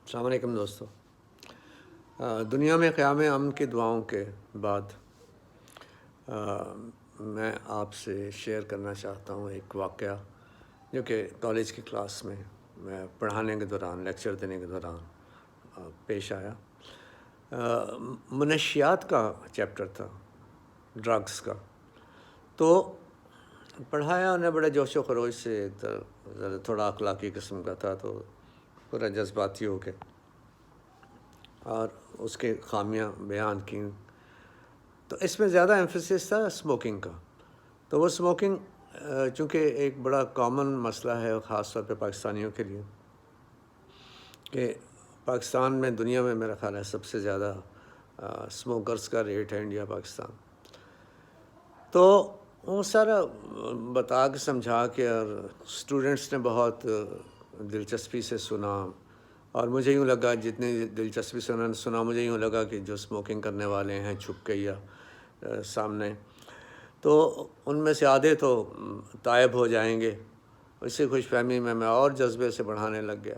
अस्सलाम वालेकुम दोस्तों। दुनिया में क़याम अमन की दुआओं के बाद अ, मैं आपसे शेयर करना चाहता हूँ एक वाक़या जो कि कॉलेज की क्लास में मैं पढ़ाने के दौरान, लेक्चर देने के दौरान पेश आया। मनशियात का चैप्टर था, ड्रग्स का। तो पढ़ाया उन्हें बड़े जोश व खरोश से, थोड़ा अखलाकी किस्म का था, तो पूरा जज्बाती हो के और उसके ख़ामियाँ बयान की। तो इसमें ज़्यादा एम्फेसिस था स्मोकिंग का। तो वो स्मोकिंग चूँकि एक बड़ा कॉमन मसला है ख़ास तौर पे पाकिस्तानियों के लिए, कि पाकिस्तान में, दुनिया में मेरा ख़्याल है सबसे ज़्यादा स्मोकर्स का रेट है इंडिया पाकिस्तान। तो वो सारा बता के समझा के और स्टूडेंट्स ने बहुत दिलचस्पी से सुना, और मुझे यूँ लगा, जितनी दिलचस्पी से उन्होंने सुना, मुझे यूँ लगा कि जो स्मोकिंग करने वाले हैं छुप के या सामने, तो उनमें से आधे तो तायब हो जाएंगे। इसी खुशफहमी में मैं और जज्बे से पढ़ाने लग गया।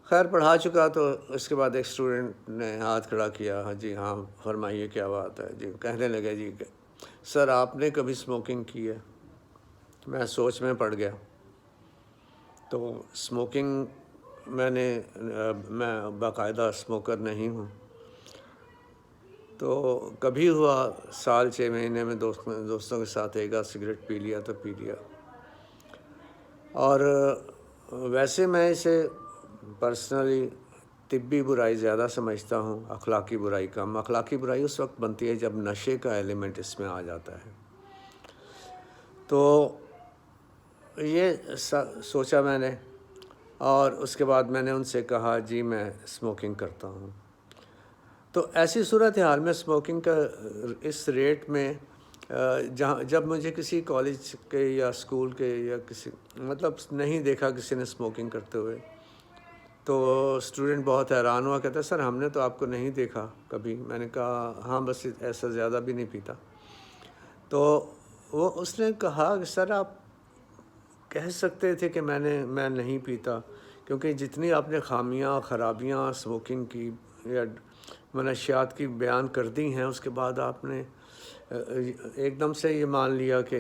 खैर पढ़ा चुका तो इसके बाद एक स्टूडेंट ने हाथ खड़ा किया। हाँ जी, हाँ फरमाइए क्या बात है जी। कहने लगे, जी सर आपने कभी स्मोकिंग की है? मैं सोच में पड़ गया। तो स्मोकिंग मैं बाकायदा स्मोकर नहीं हूँ। तो कभी हुआ साल 6 महीने में दोस्तों के साथ एक आध सिगरेट पी लिया तो पी लिया। और वैसे मैं इसे पर्सनली तिब्बी बुराई ज़्यादा समझता हूँ, अखलाकी बुराई कम। अखलाकी बुराई उस वक्त बनती है जब नशे का एलिमेंट इसमें आ जाता है। तो ये सोचा मैंने, और उसके बाद मैंने उनसे कहा, जी मैं स्मोकिंग करता हूँ। तो ऐसी सूरत हाल में स्मोकिंग का इस रेट में जहाँ जब मुझे किसी कॉलेज के या स्कूल के या किसी, मतलब नहीं देखा किसी ने स्मोकिंग करते हुए, तो स्टूडेंट बहुत हैरान हुआ, कहता सर हमने तो आपको नहीं देखा कभी। मैंने कहा हाँ बस ऐसा ज़्यादा भी नहीं पीता। तो वो उसने कहा कि सर आप कह सकते थे कि मैं नहीं पीता, क्योंकि जितनी आपने खामियां ख़राबियां स्मोकिंग की या मनशियात की बयान कर दी हैं, उसके बाद आपने एकदम से ये मान लिया कि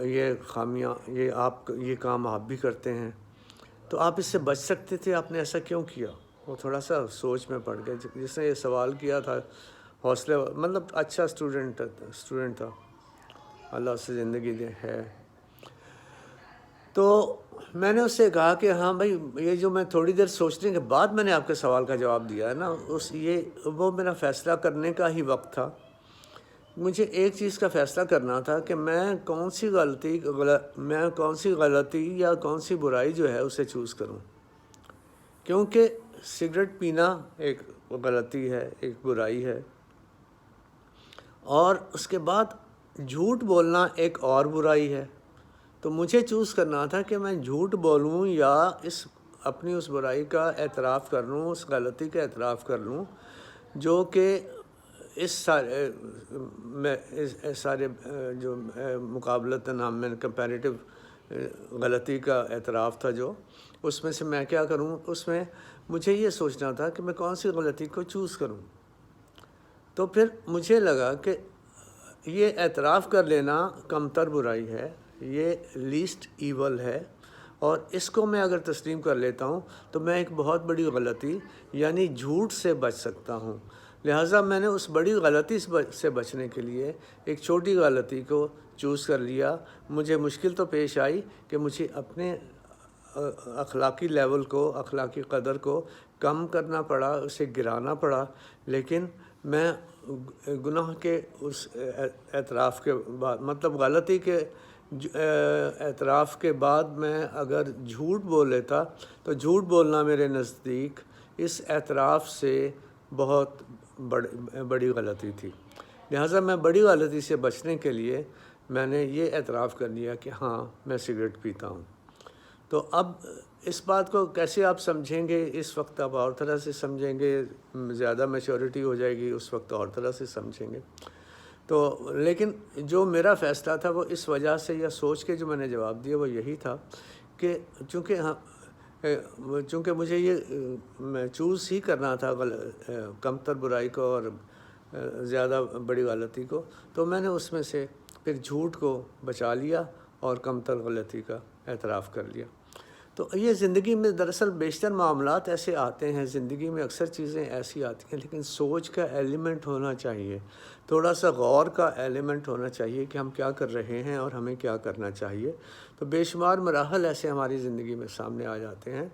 ये खामियां, ये काम आप भी करते हैं, तो आप इससे बच सकते थे, आपने ऐसा क्यों किया? वो थोड़ा सा सोच में पड़ गया। जिसने ये सवाल किया था, हौसले, मतलब अच्छा स्टूडेंट था, अल्लाह उससे ज़िंदगी दे है। तो मैंने उससे कहा कि हाँ भाई, ये जो मैं थोड़ी देर सोचने के बाद मैंने आपके सवाल का जवाब दिया है ना, वो मेरा फ़ैसला करने का ही वक्त था। मुझे एक चीज़ का फ़ैसला करना था कि मैं कौन सी गलती या कौन सी बुराई जो है उसे चूज़ करूं। क्योंकि सिगरेट पीना एक गलती है, एक बुराई है, और उसके बाद झूठ बोलना एक और बुराई है। तो मुझे चूज़ करना था कि मैं झूठ बोलूं या अपनी उस बुराई का एतराफ़ कर लूं, उस गलती का एतराफ़ कर लूं, जो कि इस सारे जो मुकाबलतन में कंपैरेटिव गलती का एतराफ़ था, जो उसमें से मैं क्या करूं, उसमें मुझे ये सोचना था कि मैं कौन सी गलती को चूज़ करूं। तो फिर मुझे लगा कि ये एतराफ़ कर लेना कमतर बुराई है, ये लीस्ट ईवल है, और इसको मैं अगर तस्लीम कर लेता हूँ तो मैं एक बहुत बड़ी गलती यानी झूठ से बच सकता हूँ। लिहाजा मैंने उस बड़ी गलती से बचने के लिए एक छोटी गलती को चूज़ कर लिया। मुझे मुश्किल तो पेश आई कि मुझे अपने अखलाकी लेवल को, अखलाकी कदर को कम करना पड़ा, उसे गिराना पड़ा, लेकिन मैं गुनाह के उस एतराफ़ के बाद, मतलब गलती के एतराफ़ के बाद मैं अगर झूठ बोल लेता, तो झूठ बोलना मेरे नज़दीक इस एतराफ़ से बहुत बड़ी गलती थी। लिहाजा मैं बड़ी गलती से बचने के लिए मैंने ये एतराफ़ कर लिया कि हाँ मैं सिगरेट पीता हूँ। तो अब इस बात को कैसे आप समझेंगे, इस वक्त आप और तरह से समझेंगे, ज़्यादा मैच्योरिटी हो जाएगी, उस वक्त और तरह से समझेंगे। तो लेकिन जो मेरा फ़ैसला था वो इस वजह से, या सोच के जो मैंने जवाब दिया वो यही था कि चूँकि چونکہ مجھے یہ میں چوز ہی کرنا تھا کمتر برائی کو اور زیادہ بڑی غلطی کو، تو میں نے اس میں سے پھر جھوٹ کو بچا لیا اور کمتر غلطی کا اعتراف کر لیا۔ تو یہ زندگی میں دراصل بیشتر معاملات ایسے آتے ہیں، زندگی میں اکثر چیزیں ایسی آتی ہیں، لیکن سوچ کا ایلیمنٹ ہونا چاہیے، تھوڑا سا غور کا ایلیمنٹ ہونا چاہیے کہ ہم کیا کر رہے ہیں اور ہمیں کیا کرنا چاہیے۔ تو بے شمار مراحل ایسے ہماری زندگی میں سامنے آ جاتے ہیں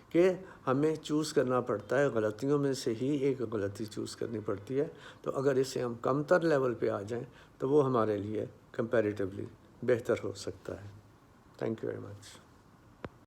کہ ہمیں چوز کرنا پڑتا ہے، غلطیوں میں سے ہی ایک غلطی چوز کرنی پڑتی ہے۔ تو اگر اسے ہم کمتر لیول پہ آ جائیں تو وہ ہمارے لیے کمپیریٹیولی بہتر ہو سکتا ہے۔ Thank you very much.